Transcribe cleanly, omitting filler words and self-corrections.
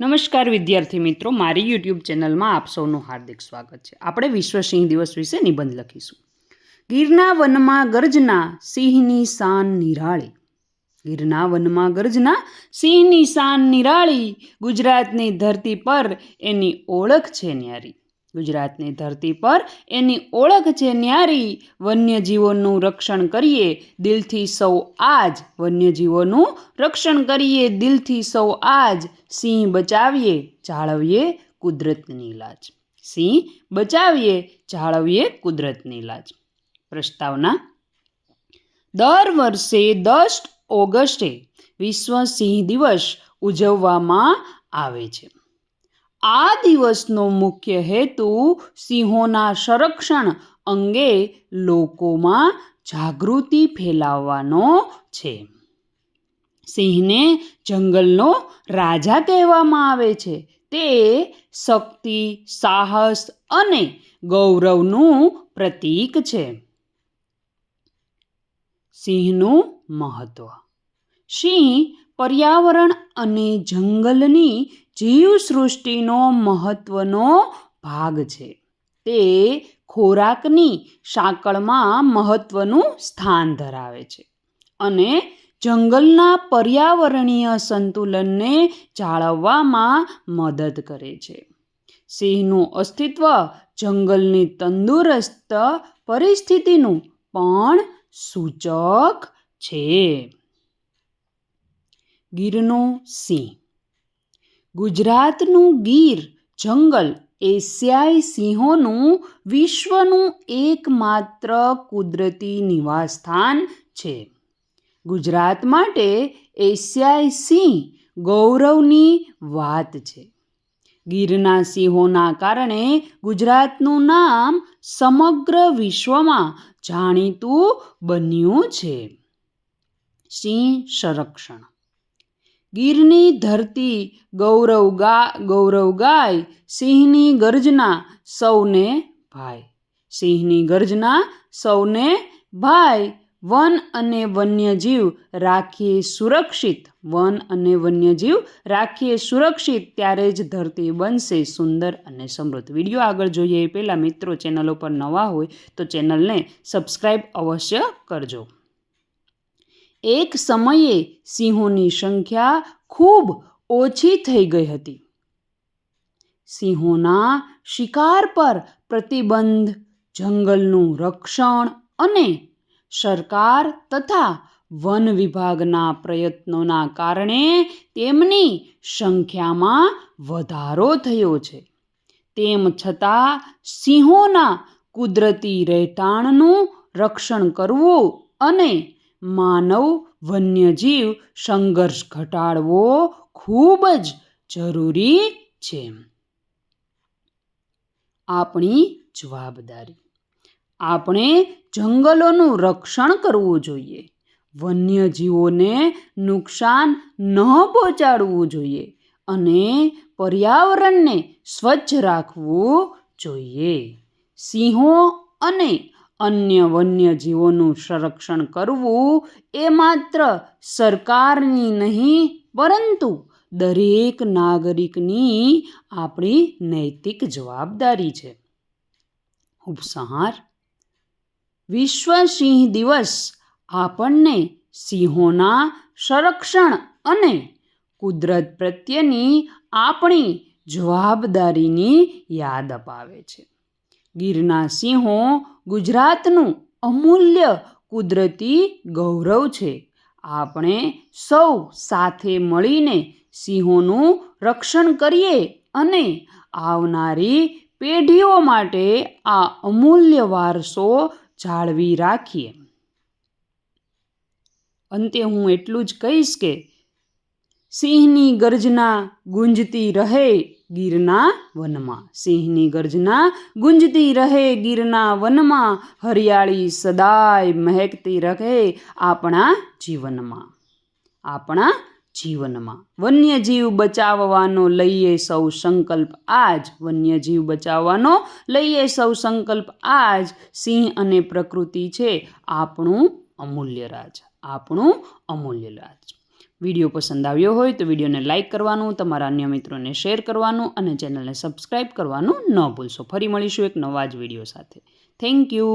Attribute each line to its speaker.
Speaker 1: નમસ્કાર વિદ્યાર્થી મિત્રો, મારી યુટ્યુબ ચેનલમાં આપ સૌનું હાર્દિક સ્વાગત છે. આપણે વિશ્વ સિંહ દિવસ વિશે નિબંધ લખીશું. ગીરના વનમાં ગર્જના સિંહની શાન નિરાળી. ગીરના વનમાં ગર્જના સિંહની શાન નિરાળી. ગુજરાતની ધરતી પર એની ઓળખ છે ન્યારી. ગુજરાતની ધરતી પર એની ઓળખ છે ન્યારી. વન્યજીવોનું રક્ષણ કરીએ દિલથી સૌ આજ. વન્યજીવોનું રક્ષણ કરીએ દિલથી સૌ આજ. સિંહ બચાવીએ જાળવીએ કુદરતની લાજ. સિંહ બચાવીએ જાળવીએ કુદરતની લાજ. પ્રસ્તાવના: દર વર્ષે 10 ઓગસ્ટે વિશ્વ સિંહ દિવસ ઉજવવામાં આવે છે. આ દિવસનો મુખ્ય હેતુ સિંહોના સંરક્ષણ અંગે લોકોમાં જાગૃતિ ફેલાવવાનો છે. સિંહને જંગલનો રાજા કહેવામાં આવે છે. તે શક્તિ, સાહસ અને ગૌરવનું પ્રતીક છે. સિંહનું મહત્વ: સિંહ પર્યાવરણ અને જંગલની જીવસૃષ્ટિનો મહત્વનો ભાગ છે. તે ખોરાકની સાંકળમાં મહત્વનું સ્થાન ધરાવે છે અને જંગલના પર્યાવરણીય સંતુલનને જાળવવામાં મદદ કરે છે. સિંહનું અસ્તિત્વ જંગલની તંદુરસ્ત પરિસ્થિતિનું પણ સૂચક છે. ગીરનો સિંહ: ગુજરાતનું ગીર જંગલ એશિયાઈ સિંહોનું વિશ્વનું એકમાત્ર કુદરતી નિવાસસ્થાન છે. ગુજરાત માટે એશિયાઈ સિંહ ગૌરવની વાત છે. ગીરના સિંહોના કારણે ગુજરાતનું નામ સમગ્ર વિશ્વમાં જાણીતું બન્યું છે. સિંહ સંરક્ષણ: ગીરની ધરતી ગૌરવ ગાય. સિંહની ગર્જના સૌને ભાય. સિંહની ગર્જના સૌને ભાય. વન અને વન્યજીવ રાખીએ સુરક્ષિત. વન અને વન્યજીવ રાખીએ સુરક્ષિત, ત્યારે જ ધરતી બનશે સુંદર અને સમૃદ્ધ. વિડીયો આગળ જોઈએ એ પહેલાં મિત્રો, ચેનલ ઉપર નવા હોય તો ચેનલને સબસ્ક્રાઈબ અવશ્ય કરજો. એક સમયે સિંહોની સંખ્યા ખૂબ ઓછી થઈ ગઈ હતી. સિંહોના શિકાર પર પ્રતિબંધ, જંગલનું રક્ષણ અને સરકાર તથા વન વિભાગના પ્રયત્નોના કારણે તેમની સંખ્યામાં વધારો થયો છે. તેમ છતાં સિંહોના કુદરતી રહેઠાણનું રક્ષણ કરવું અને માનવ વન્યજીવ સંઘર્ષ ઘટાડવો ખૂબ જ જરૂરી છે. આપણી જવાબદારી: આપણે જંગલોનું રક્ષણ કરવું જોઈએ. વન્યજીવોને નુકસાન ન પહોંચાડવું જોઈએ અને પર્યાવરણને સ્વચ્છ રાખવું જોઈએ. સિંહો અને અન્ય વન્યજીવોનું સંરક્ષણ કરવું એ માત્ર સરકારની નહીં, પરંતુ દરેક નાગરિકની આપણી નૈતિક જવાબદારી છે. ઉપસંહાર: વિશ્વ સિંહ દિવસ આપણને સિંહોના સંરક્ષણ અને કુદરત પ્રત્યેની આપણી જવાબદારીની યાદ અપાવે છે. ગીરના સિંહો ગુજરાતનું અમૂલ્ય કુદરતી ગૌરવ છે. આપણે સૌ સાથે મળીને સિંહોનું રક્ષણ કરીએ અને આવનારી પેઢીઓ માટે આ અમૂલ્ય વારસો જાળવી રાખીએ. અંતે હું એટલું જ કહીશ કે સિંહની ગર્જના ગુંજતી રહે ગીરના વનમાં. સિંહની ગર્જના ગુંજતી રહે ગીરના વનમાં. હરિયાળી સદાય મહેકતી રહે આપણા જીવનમાં. આપણા જીવનમાં વન્યજીવ બચાવવાનો લઈએ સૌ સંકલ્પ આજ. વન્યજીવ બચાવવાનો લઈએ સૌ સંકલ્પ આજ. સિંહ અને પ્રકૃતિ છે આપણું અમૂલ્ય રાજ. આપણું અમૂલ્ય રાજ. વિડીયો પસંદ આવ્યો હોય તો વિડીયોને લાઇક કરવાનું, તમારા અન્ય મિત્રોને શેર કરવાનું અને ચેનલને સબસ્ક્રાઈબ કરવાનું ન ભૂલશો. ફરી મળીશું એક નવા જ વિડીયો સાથે. Thank you.